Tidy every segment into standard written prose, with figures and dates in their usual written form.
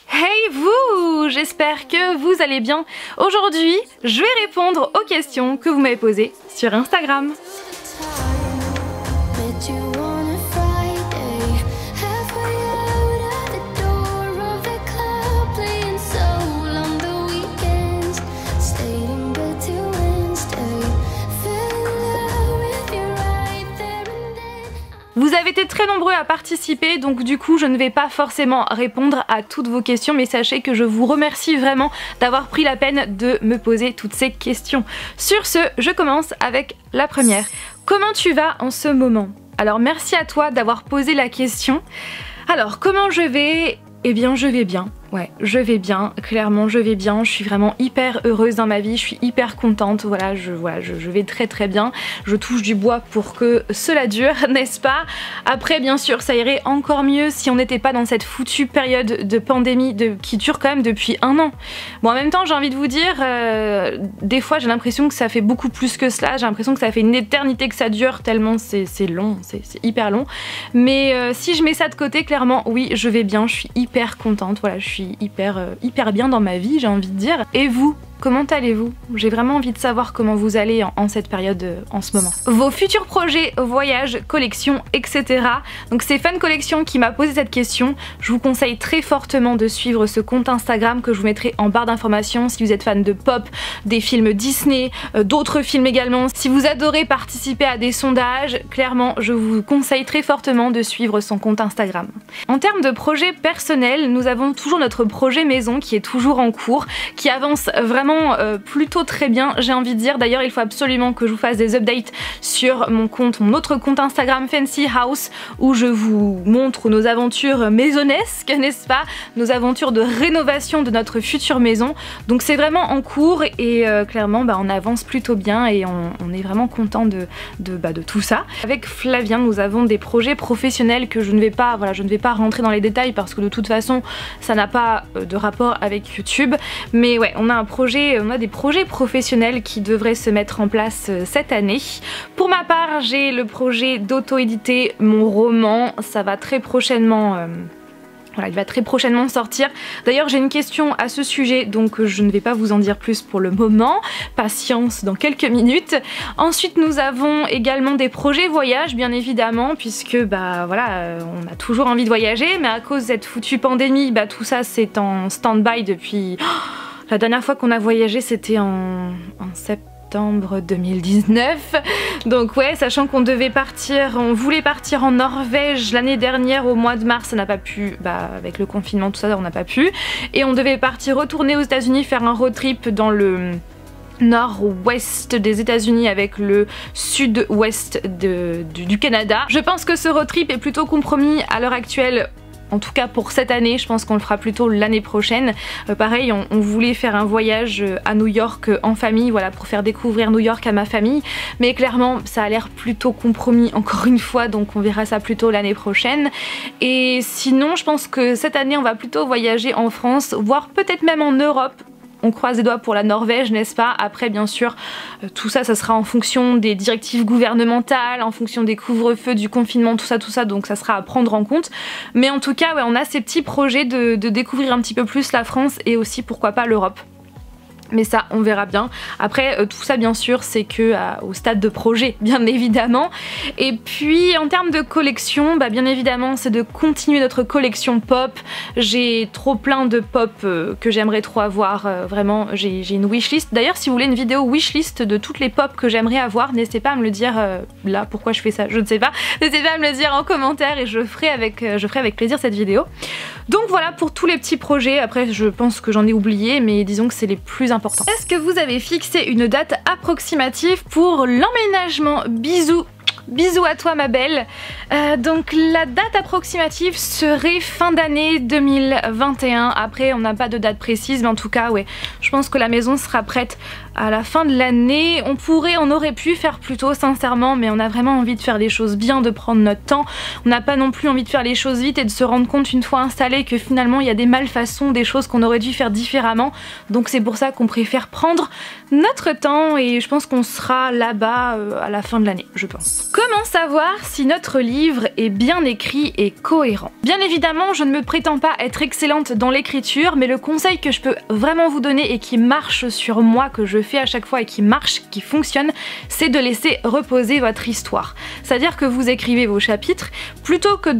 Hey vous! J'espère que vous allez bien. Aujourd'hui, je vais répondre aux questions que vous m'avez posées sur Instagram. Vous avez été très nombreux à participer, donc du coup je ne vais pas forcément répondre à toutes vos questions, mais sachez que je vous remercie vraiment d'avoir pris la peine de me poser toutes ces questions. Sur ce, je commence avec la première. Comment tu vas en ce moment? Alors merci à toi d'avoir posé la question. Alors comment je vais? Eh bien je vais bien. Ouais, je vais bien, clairement je vais bien, je suis vraiment hyper heureuse dans ma vie, je suis hyper contente, voilà, je vais très très bien, je touche du bois pour que cela dure, n'est-ce pas? Après bien sûr ça irait encore mieux si on n'était pas dans cette foutue période de pandémie qui dure quand même depuis 1 an. Bon en même temps j'ai envie de vous dire, des fois j'ai l'impression que ça fait beaucoup plus que cela, j'ai l'impression que ça fait une éternité que ça dure tellement c'est long, c'est hyper long. Mais si je mets ça de côté, clairement oui je vais bien, je suis hyper contente, voilà, je suis hyper bien dans ma vie, j'ai envie de dire. Et vous? Comment allez-vous? J'ai vraiment envie de savoir comment vous allez en cette période en ce moment. Vos futurs projets, voyages, collections, etc. Donc c'est Fun Collection qui m'a posé cette question. Je vous conseille très fortement de suivre ce compte Instagram que je vous mettrai en barre d'informations si vous êtes fan de pop, des films Disney, d'autres films également. Si vous adorez participer à des sondages, clairement je vous conseille très fortement de suivre son compte Instagram. En termes de projets personnels, nous avons toujours notre projet maison qui est toujours en cours, qui avance vraiment plutôt très bien, j'ai envie de dire. D'ailleurs il faut absolument que je vous fasse des updates sur mon autre compte Instagram Fancy House, où je vous montre nos aventures maisonnesques, n'est-ce pas, nos aventures de rénovation de notre future maison. Donc c'est vraiment en cours et clairement on avance plutôt bien et on est vraiment content de tout ça. Avec Flavien nous avons des projets professionnels que je ne vais pas rentrer dans les détails parce que de toute façon ça n'a pas de rapport avec YouTube, mais ouais on a des projets professionnels qui devraient se mettre en place cette année. Pour ma part, j'ai le projet d'auto-éditer mon roman, ça va très prochainement... Voilà, il va très prochainement sortir. D'ailleurs j'ai une question à ce sujet, donc je ne vais pas vous en dire plus pour le moment. Patience dans quelques minutes. Ensuite nous avons également des projets voyage bien évidemment, puisque voilà, on a toujours envie de voyager, mais à cause de cette foutue pandémie, tout ça c'est en stand-by depuis... La dernière fois qu'on a voyagé c'était en septembre 2019, donc ouais, sachant qu'on devait partir, on voulait partir en Norvège l'année dernière au mois de mars, ça n'a pas pu, avec le confinement tout ça on n'a pas pu, et on devait retourner aux États-Unis faire un road trip dans le nord-ouest des États-Unis avec le sud-ouest du Canada. Je pense que ce road trip est plutôt compromis à l'heure actuelle. En tout cas pour cette année, je pense qu'on le fera plutôt l'année prochaine. Pareil, on voulait faire un voyage à New York en famille, voilà, pour faire découvrir New York à ma famille. Mais clairement, ça a l'air plutôt compromis encore une fois, donc on verra ça plutôt l'année prochaine. Et sinon, je pense que cette année, on va plutôt voyager en France, voire peut-être même en Europe. On croise les doigts pour la Norvège, n'est-ce pas? Après bien sûr tout ça sera en fonction des directives gouvernementales, en fonction des couvre-feux, du confinement, tout ça, donc ça sera à prendre en compte. Mais en tout cas ouais, on a ces petits projets de découvrir un petit peu plus la France et aussi pourquoi pas l'Europe. Mais ça on verra bien. Après tout ça bien sûr c'est que au stade de projet bien évidemment. Et puis en termes de collection, bien évidemment c'est de continuer notre collection pop. J'ai trop plein de pop que j'aimerais trop avoir, vraiment j'ai une wishlist. D'ailleurs si vous voulez une vidéo wishlist de toutes les pop que j'aimerais avoir, n'hésitez pas à me le dire là, pourquoi je fais ça je ne sais pas. N'hésitez pas à me le dire en commentaire et je ferai avec plaisir cette vidéo. Donc voilà pour tous les petits projets. Après je pense que j'en ai oublié, mais disons que c'est les plus importants. Est-ce que vous avez fixé une date approximative pour l'emménagement? Bisous! Bisous à toi ma belle. Donc la date approximative serait fin d'année 2021. Après on n'a pas de date précise, mais en tout cas ouais, je pense que la maison sera prête à la fin de l'année. On aurait pu faire plus tôt sincèrement, mais on a vraiment envie de faire des choses bien, de prendre notre temps. On n'a pas non plus envie de faire les choses vite et de se rendre compte une fois installé que finalement il y a des malfaçons, des choses qu'on aurait dû faire différemment. Donc c'est pour ça qu'on préfère prendre notre temps et je pense qu'on sera là-bas à la fin de l'année, je pense. Comment savoir si notre livre est bien écrit et cohérent? Bien évidemment, je ne me prétends pas être excellente dans l'écriture, mais le conseil que je peux vraiment vous donner et qui marche sur moi, que je fais à chaque fois et qui marche, qui fonctionne, c'est de laisser reposer votre histoire. C'est-à-dire que vous écrivez vos chapitres, plutôt que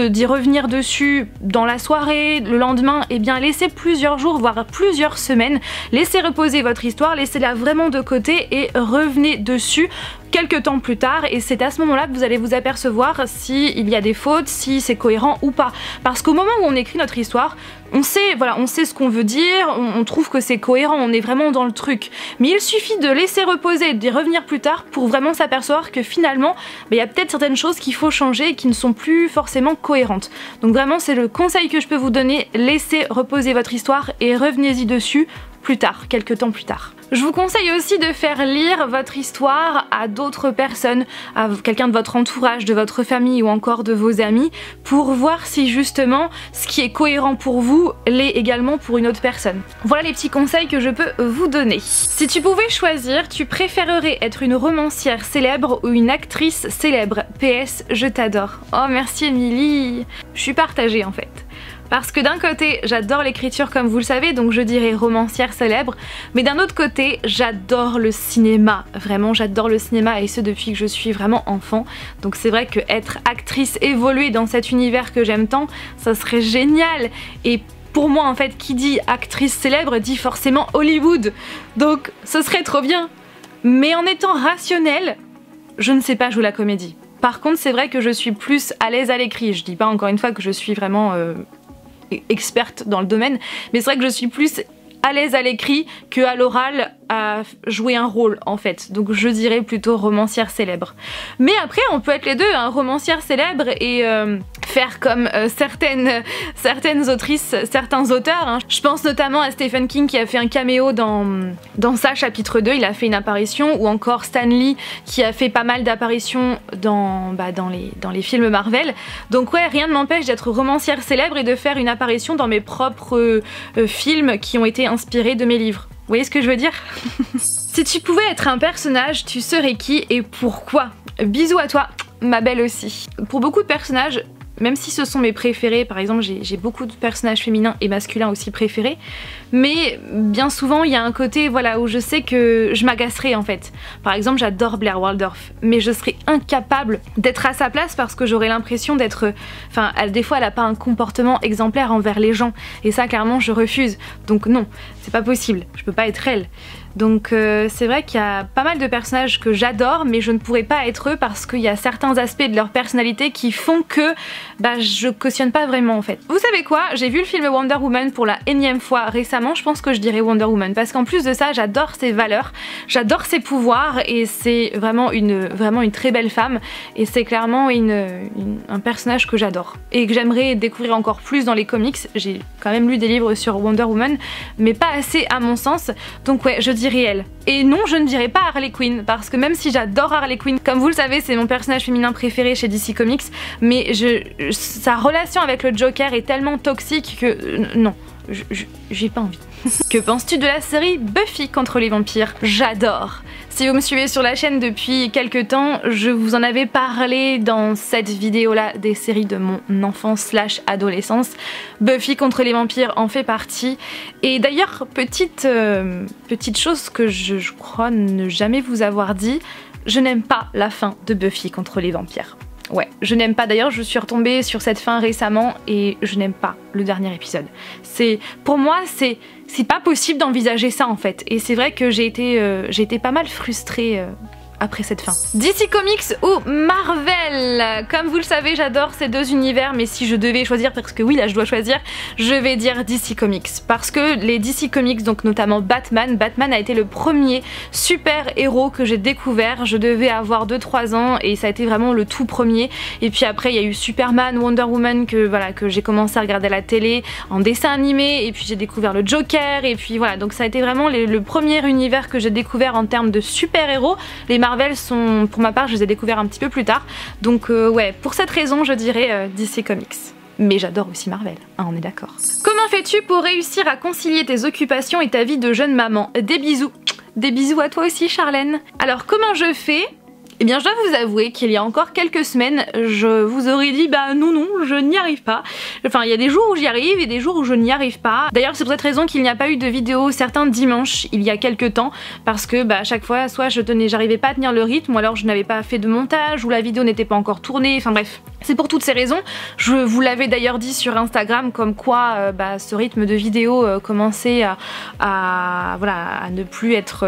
d'y revenir dessus dans la soirée, le lendemain, et bien laissez plusieurs jours, voire plusieurs semaines, laissez reposer votre histoire, laissez-la vraiment de côté et revenez dessus quelques temps plus tard, et c'est à ce moment-là que vous allez vous apercevoir s'il y a des fautes, si c'est cohérent ou pas. Parce qu'au moment où on écrit notre histoire, on sait, voilà, on sait ce qu'on veut dire, on trouve que c'est cohérent, on est vraiment dans le truc. Mais il suffit de laisser reposer et d'y revenir plus tard pour vraiment s'apercevoir que finalement, il y a peut-être certaines choses qu'il faut changer et qui ne sont plus forcément cohérentes. Donc vraiment, c'est le conseil que je peux vous donner, laissez reposer votre histoire et revenez-y dessus plus tard, quelques temps plus tard. Je vous conseille aussi de faire lire votre histoire à d'autres personnes, à quelqu'un de votre entourage, de votre famille ou encore de vos amis, pour voir si justement ce qui est cohérent pour vous l'est également pour une autre personne. Voilà les petits conseils que je peux vous donner. Si tu pouvais choisir, tu préférerais être une romancière célèbre ou une actrice célèbre? PS, je t'adore. Oh merci Émilie. Je suis partagée en fait. Parce que d'un côté, j'adore l'écriture comme vous le savez, donc je dirais romancière célèbre, mais d'un autre côté, j'adore le cinéma. Vraiment, j'adore le cinéma et ce depuis que je suis vraiment enfant. Donc c'est vrai que être actrice, évoluer dans cet univers que j'aime tant, ça serait génial. Et pour moi, en fait, qui dit actrice célèbre dit forcément Hollywood. Donc ce serait trop bien. Mais en étant rationnelle, je ne sais pas jouer la comédie. Par contre, c'est vrai que je suis plus à l'aise à l'écrit. Je dis pas encore une fois que je suis vraiment experte dans le domaine, mais c'est vrai que je suis plus à l'aise à l'écrit que à l'oral à jouer un rôle en fait. Donc je dirais plutôt romancière célèbre. Mais après on peut être les deux, hein, romancière célèbre et faire comme certaines autrices, certains auteurs. Hein. Je pense notamment à Stephen King qui a fait un caméo dans sa chapitre 2, il a fait une apparition, ou encore Stan Lee qui a fait pas mal d'apparitions dans les films Marvel. Donc ouais, rien ne m'empêche d'être romancière célèbre et de faire une apparition dans mes propres films qui ont été inspirés de mes livres. Vous voyez ce que je veux dire? Si tu pouvais être un personnage, tu serais qui et pourquoi? Bisous à toi, ma belle aussi. Pour beaucoup de personnages, même si ce sont mes préférés, par exemple j'ai beaucoup de personnages féminins et masculins aussi préférés, mais bien souvent il y a un côté voilà, où je sais que je m'agacerai en fait. Par exemple j'adore Blair Waldorf, mais je serais incapable d'être à sa place parce que j'aurais l'impression d'être... Enfin, des fois elle a pas un comportement exemplaire envers les gens, et ça clairement je refuse. Donc non, c'est pas possible, je peux pas être elle. Donc c'est vrai qu'il y a pas mal de personnages que j'adore, mais je ne pourrais pas être eux parce qu'il y a certains aspects de leur personnalité qui font que je cautionne pas vraiment en fait. Vous savez quoi? J'ai vu le film Wonder Woman pour la énième fois récemment, je pense que je dirais Wonder Woman parce qu'en plus de ça j'adore ses valeurs, j'adore ses pouvoirs et c'est vraiment une très belle femme et c'est clairement un personnage que j'adore et que j'aimerais découvrir encore plus dans les comics. J'ai quand même lu des livres sur Wonder Woman mais pas assez à mon sens, donc ouais je dirais elle. Et non, je ne dirais pas Harley Quinn parce que même si j'adore Harley Quinn, comme vous le savez c'est mon personnage féminin préféré chez DC Comics, mais sa relation avec le Joker est tellement toxique que non, j'ai pas envie. Que penses-tu de la série Buffy contre les vampires? J'adore. Si vous me suivez sur la chaîne depuis quelques temps, je vous en avais parlé dans cette vidéo là des séries de mon enfance / adolescence. Buffy contre les vampires en fait partie. Et d'ailleurs, petite chose que je crois ne jamais vous avoir dit, je n'aime pas la fin de Buffy contre les vampires. Ouais, je n'aime pas. D'ailleurs, je suis retombée sur cette fin récemment et je n'aime pas le dernier épisode. Pour moi, c'est pas possible d'envisager ça en fait. Et c'est vrai que j'ai été pas mal frustrée après cette fin. DC Comics ou Marvel? Comme vous le savez, j'adore ces deux univers, mais si je devais choisir, parce que oui là je dois choisir, je vais dire DC Comics. Parce que les DC Comics, donc notamment Batman a été le premier super héros que j'ai découvert. Je devais avoir 2-3 ans et ça a été vraiment le tout premier. Et puis après il y a eu Superman, Wonder Woman que j'ai commencé à regarder à la télé en dessin animé, et puis j'ai découvert le Joker, et puis voilà, donc ça a été vraiment le premier univers que j'ai découvert en termes de super héros. Les Marvel sont, pour ma part, je les ai découverts un petit peu plus tard. Donc ouais, pour cette raison je dirais DC Comics. Mais j'adore aussi Marvel, hein, on est d'accord. Comment fais-tu pour réussir à concilier tes occupations et ta vie de jeune maman? Des bisous. Des bisous à toi aussi Charlène. Alors comment je fais? Eh bien je dois vous avouer qu'il y a encore quelques semaines, je vous aurais dit bah non, je n'y arrive pas. Enfin il y a des jours où j'y arrive et des jours où je n'y arrive pas. D'ailleurs c'est pour cette raison qu'il n'y a pas eu de vidéo certains dimanches il y a quelques temps, parce que à chaque fois soit j'arrivais pas à tenir le rythme, ou alors je n'avais pas fait de montage, ou la vidéo n'était pas encore tournée, enfin bref. C'est pour toutes ces raisons. Je vous l'avais d'ailleurs dit sur Instagram comme quoi ce rythme de vidéo commençait à ne plus être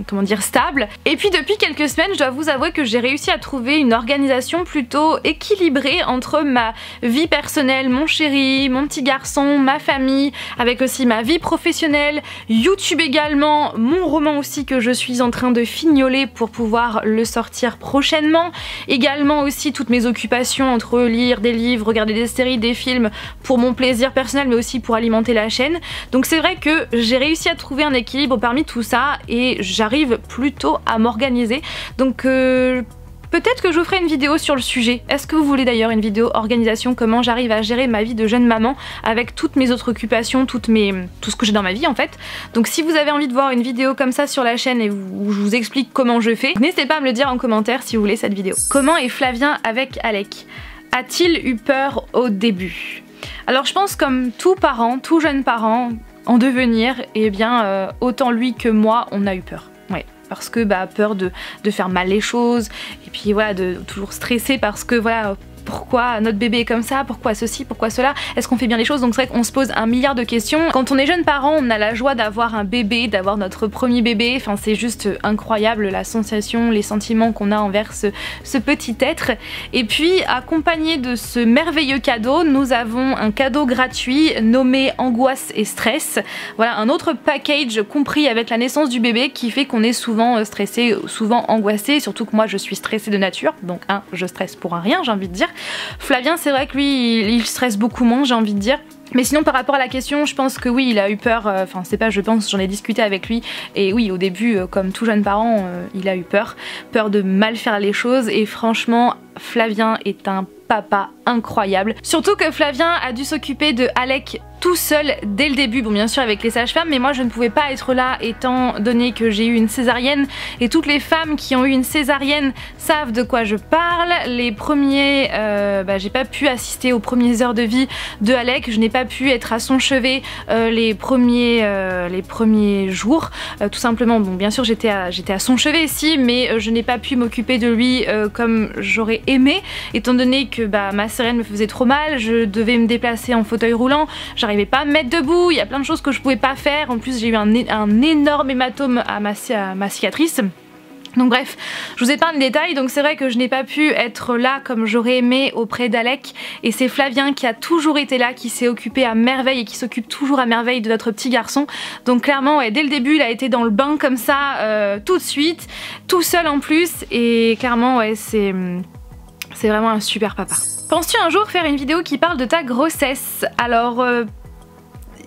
comment dire, stable. Et puis depuis quelques semaines je dois vous avouer que j'ai réussi à trouver une organisation plutôt équilibrée entre ma vie personnelle, mon chéri, mon petit garçon, ma famille, avec aussi ma vie professionnelle, YouTube également, mon roman aussi que je suis en train de fignoler pour pouvoir le sortir prochainement, également aussi toutes mes occupations entre lire des livres, regarder des séries, des films pour mon plaisir personnel mais aussi pour alimenter la chaîne. Donc c'est vrai que j'ai réussi à trouver un équilibre parmi tout ça et j'arrive plutôt à m'organiser. Donc peut-être que je vous ferai une vidéo sur le sujet. Est-ce que vous voulez d'ailleurs une vidéo organisation, comment j'arrive à gérer ma vie de jeune maman avec toutes mes autres occupations, tout ce que j'ai dans ma vie en fait. Donc si vous avez envie de voir une vidéo comme ça sur la chaîne et où je vous explique comment je fais, n'hésitez pas à me le dire en commentaire si vous voulez cette vidéo. Comment est Flavien avec Alec? A-t-il eu peur au début? Alors je pense comme tout parent, tout jeune parent en devenir, eh bien autant lui que moi on a eu peur. Ouais. Parce que peur de faire mal les choses, et puis voilà, de toujours stresser parce que voilà, pourquoi notre bébé est comme ça, pourquoi ceci, pourquoi cela, est-ce qu'on fait bien les choses? Donc c'est vrai qu'on se pose un milliard de questions. Quand on est jeune parent, on a la joie d'avoir un bébé, d'avoir notre premier bébé, enfin c'est juste incroyable la sensation, les sentiments qu'on a envers ce petit être. Et puis accompagné de ce merveilleux cadeau, nous avons un cadeau gratuit nommé angoisse et stress. Voilà un autre package compris avec la naissance du bébé qui fait qu'on est souvent stressé, souvent angoissé, surtout que moi je suis stressée de nature, donc je stresse pour un rien j'ai envie de dire. Flavien c'est vrai que lui il stresse beaucoup moins j'ai envie de dire. Mais sinon par rapport à la question, je pense que oui il a eu peur, enfin c'est pas je pense, j'en ai discuté avec lui et oui au début comme tout jeune parent il a eu peur de mal faire les choses et franchement Flavien est un papa incroyable. Surtout que Flavien a dû s'occuper de Alec tout seul dès le début, bon bien sûr avec les sages-femmes, mais moi je ne pouvais pas être là étant donné que j'ai eu une césarienne et toutes les femmes qui ont eu une césarienne savent de quoi je parle. Les premiers, j'ai pas pu assister aux premières heures de vie de Alec, je n'ai pas pu être à son chevet les premiers jours, tout simplement. Bon bien sûr j'étais à son chevet si, mais je n'ai pas pu m'occuper de lui comme j'aurais aimé, étant donné que ma sirène me faisait trop mal, je devais me déplacer en fauteuil roulant, j'arrivais pas à me mettre debout, il y a plein de choses que je pouvais pas faire, en plus j'ai eu un énorme hématome à ma cicatrice. Donc bref, je vous épargne les détails, donc c'est vrai que je n'ai pas pu être là comme j'aurais aimé auprès d'Alec, et c'est Flavien qui a toujours été là, qui s'est occupé à merveille et qui s'occupe toujours à merveille de notre petit garçon. Donc clairement ouais, dès le début il a été dans le bain comme ça, tout de suite, tout seul en plus, et clairement ouais c'est vraiment un super papa. Penses-tu un jour faire une vidéo qui parle de ta grossesse? Alors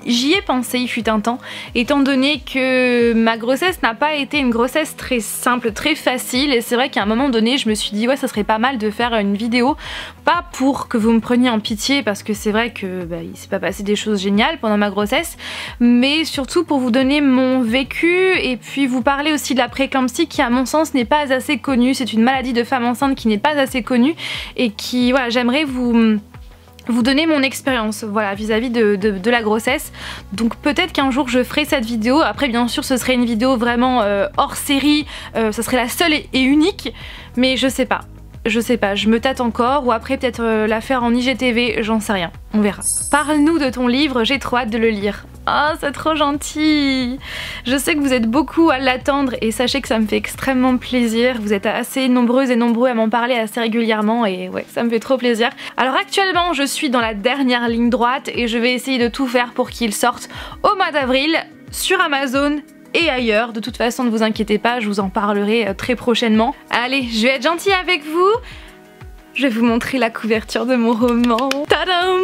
j'y ai pensé, il fut un temps, étant donné que ma grossesse n'a pas été une grossesse très simple, très facile, et c'est vrai qu'à un moment donné je me suis dit ouais ça serait pas mal de faire une vidéo, pas pour que vous me preniez en pitié parce que c'est vrai que il s'est pas passé des choses géniales pendant ma grossesse, mais surtout pour vous donner mon vécu et puis vous parler aussi de la prééclampsie qui à mon sens n'est pas assez connue. C'est une maladie de femme enceinte qui n'est pas assez connue et qui voilà, j'aimerais vous donner mon expérience voilà, vis-à-vis de la grossesse. Donc peut-être qu'un jour je ferai cette vidéo. Après bien sûr ce serait une vidéo vraiment hors série, ça serait la seule et unique, mais je sais pas. je sais pas, je me tâte encore, ou après peut-être la faire en IGTV, j'en sais rien, on verra. Parle-nous de ton livre, j'ai trop hâte de le lire. Oh, c'est trop gentil! Je sais que vous êtes beaucoup à l'attendre et sachez que ça me fait extrêmement plaisir. Vous êtes assez nombreuses et nombreux à m'en parler assez régulièrement et ouais, ça me fait trop plaisir. Alors actuellement, je suis dans la dernière ligne droite et je vais essayer de tout faire pour qu'il sorte au mois d'avril sur Amazon et ailleurs. De toute façon, ne vous inquiétez pas, je vous en parlerai très prochainement. Allez, je vais être gentille avec vous. Je vais vous montrer la couverture de mon roman. Tadam!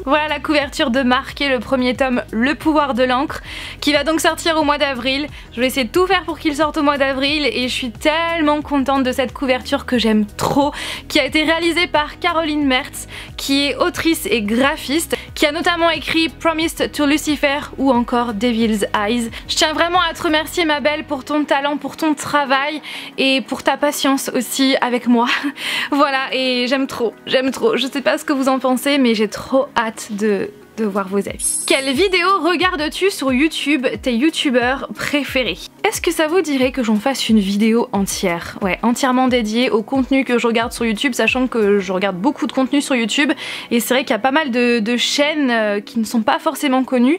Voilà la couverture de Marqué, le premier tome, Le pouvoir de l'encre, qui va donc sortir au mois d'avril. Je vais essayer de tout faire pour qu'il sorte au mois d'avril et je suis tellement contente de cette couverture que j'aime trop, qui a été réalisée par Caroline Mertz, qui est autrice et graphiste, qui a notamment écrit Promised to Lucifer ou encore Devil's Eyes. Je tiens vraiment à te remercier ma belle pour ton talent, pour ton travail et pour ta patience aussi avec moi. Voilà, et j'aime trop, je sais pas ce que vous en pensez mais j'ai trop hâte de voir vos avis. Quelle vidéo regardes-tu sur YouTube, tes youtubeurs préférés? Est-ce que ça vous dirait que j'en fasse une vidéo entière? Ouais, entièrement dédiée au contenu que je regarde sur YouTube, sachant que je regarde beaucoup de contenu sur YouTube et c'est vrai qu'il y a pas mal de chaînes qui ne sont pas forcément connues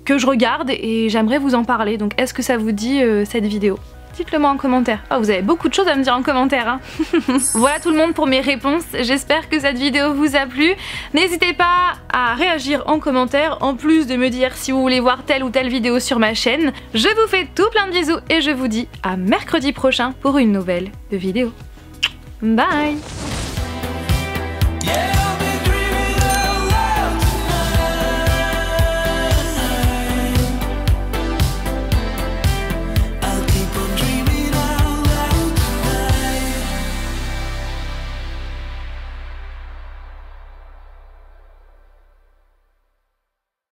que je regarde et j'aimerais vous en parler. Donc est-ce que ça vous dit cette vidéo? Dites-le moi en commentaire. Oh, vous avez beaucoup de choses à me dire en commentaire, hein. Voilà tout le monde pour mes réponses. J'espère que cette vidéo vous a plu. N'hésitez pas à réagir en commentaire, en plus de me dire si vous voulez voir telle ou telle vidéo sur ma chaîne. Je vous fais tout plein de bisous et je vous dis à mercredi prochain pour une nouvelle vidéo. Bye!